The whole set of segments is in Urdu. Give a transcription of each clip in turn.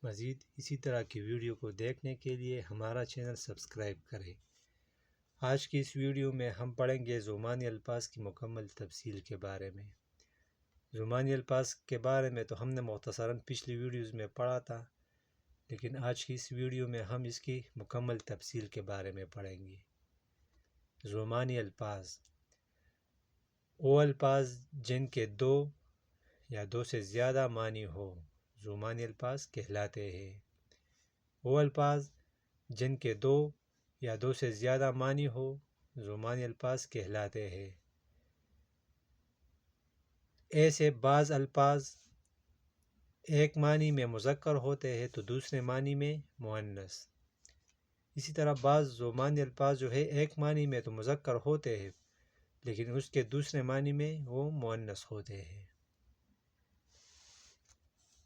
مزید اسی طرح کی ویڈیو کو دیکھنے کے لیے ہمارا چینل سبسکرائب کریں۔ آج کی اس ویڈیو میں ہم پڑھیں گے زبانی الفاظ کی مکمل تفصیل کے بارے میں۔ زبانی الفاظ کے بارے میں تو ہم نے مختصراً پچھلی ویڈیوز میں پڑھا تھا، لیکن آج کی اس ویڈیو میں ہم اس کی مکمل تفصیل کے بارے میں پڑھیں گے۔ زبانی الفاظ وہ الفاظ جن کے دو یا دو سے زیادہ معنی ہو زبانی الفاظ کہلاتے ہیں۔ وہ الفاظ جن کے دو یا دو سے زیادہ معنی ہو زبانی الفاظ کہلاتے ہیں۔ ایسے بعض الفاظ ایک معنی میں مذکر ہوتے ہیں تو دوسرے معنی میں مؤنث۔ اسی طرح بعض زبانی الفاظ جو ہے ایک معنی میں تو مذکر ہوتے ہیں لیکن اس کے دوسرے معنی میں وہ مؤنث ہوتے ہیں۔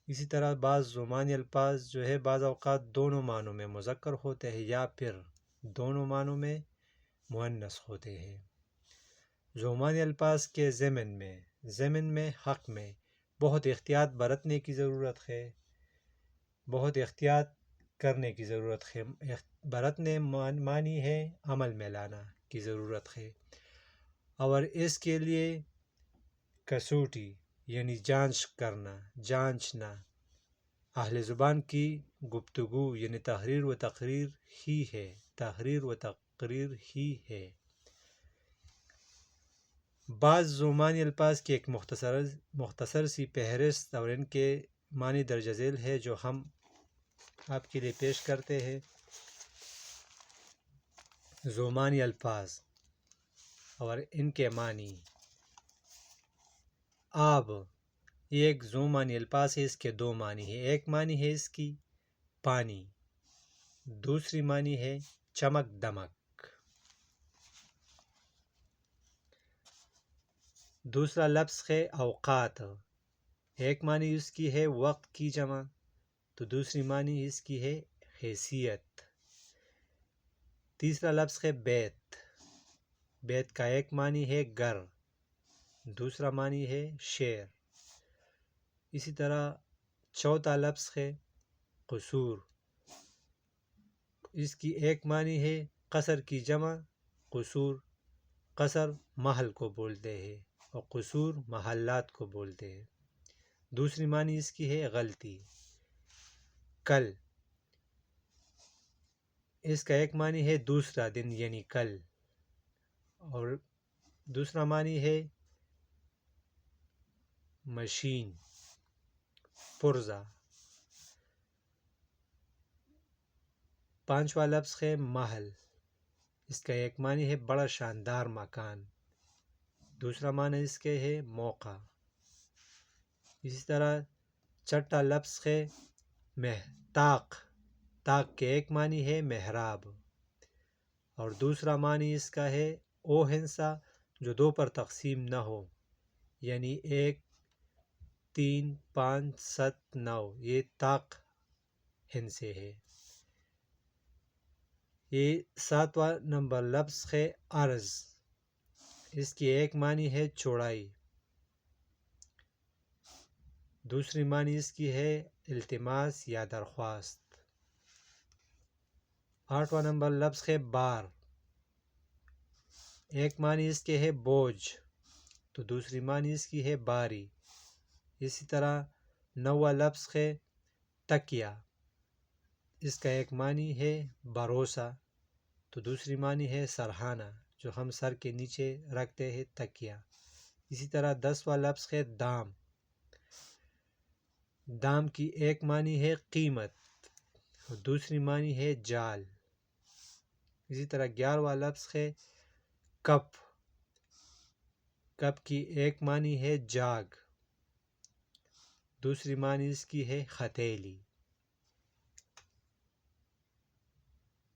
اسی طرح بعض زبانی الفاظ جو ہے بعض اوقات دونوں معنوں میں مذکر ہوتے ہیں یا پھر دونوں معنوں میں مؤنث ہوتے ہیں۔ زبانی الفاظ کے ضمن میں حق میں بہت احتیاط برتنے کی ضرورت ہے، بہت احتیاط کرنے کی ضرورت ہے۔ برتنے معنی ہے عمل میں لانا کی ضرورت ہے، اور اس کے لیے کسوٹی یعنی جانچنا اہل زبان کی گفتگو یعنی تحریر و تقریر ہی ہے۔ بعض زبانی الفاظ کی ایک مختصر سی فہرست اور ان کے معنی درج ذیل ہے جو ہم آپ کے لیے پیش کرتے ہیں۔ زبانی الفاظ اور ان کے معنی۔ آب یہ ایک زبانی الفاظ ہے، اس کے دو معنی ہیں۔ ایک معنی ہے اس کی پانی، دوسری معنی ہے چمک دمک۔ دوسرا لفظ ہے اوقات، ایک معنی اس کی ہے وقت کی جمع تو دوسری معنی اس کی ہے حیثیت۔ تیسرا لفظ ہے بیت کا ایک معنی ہے گھر، دوسرا معنی ہے شعر۔ اسی طرح چوتھا لفظ ہے قصور، اس کی ایک معنی ہے قصر کی جمع، قصر محل کو بولتے ہیں اور قصور محلات کو بولتے ہیں۔ دوسری معنی اس کی ہے غلطی۔ کل، اس کا ایک معنی ہے دوسرا دن یعنی کل، اور دوسرا معنی ہے مشین، پرزہ۔ پانچواں لفظ ہے محل، اس کا ایک معنی ہے بڑا شاندار مکان، دوسرا معنی اس کے ہے موقع۔ اسی طرح چھٹا لفظ ہے طاق کے ایک معنی ہے محراب، اور دوسرا معنی اس کا ہے او ہندسہ جو دو پر تقسیم نہ ہو، یعنی 1 3 5 7 9، یہ طاق ہندسے ہے۔ یہ ساتواں نمبر لفظ ہے عرض، اس کی ایک معنی ہے چوڑائی، دوسری معنی اس کی ہے التماس یا درخواست۔ آٹھواں نمبر لفظ ہے بار، ایک معنی اس کے ہے بوجھ تو دوسری معنی اس کی ہے باری۔ اسی طرح نواں لفظ ہے تکیہ، اس کا ایک معنی ہے بھروسہ تو دوسری معنی ہے سرہانہ جو ہم سر کے نیچے رکھتے ہیں تکیہ۔ اسی طرح 10واں لفظ ہے دام کی ایک معنی ہے قیمت اور دوسری معنی ہے جال۔ اسی طرح 11واں لفظ ہے کپ کی ایک معنی ہے جاگ، دوسری معنی اس کی ہے ہتھیلی۔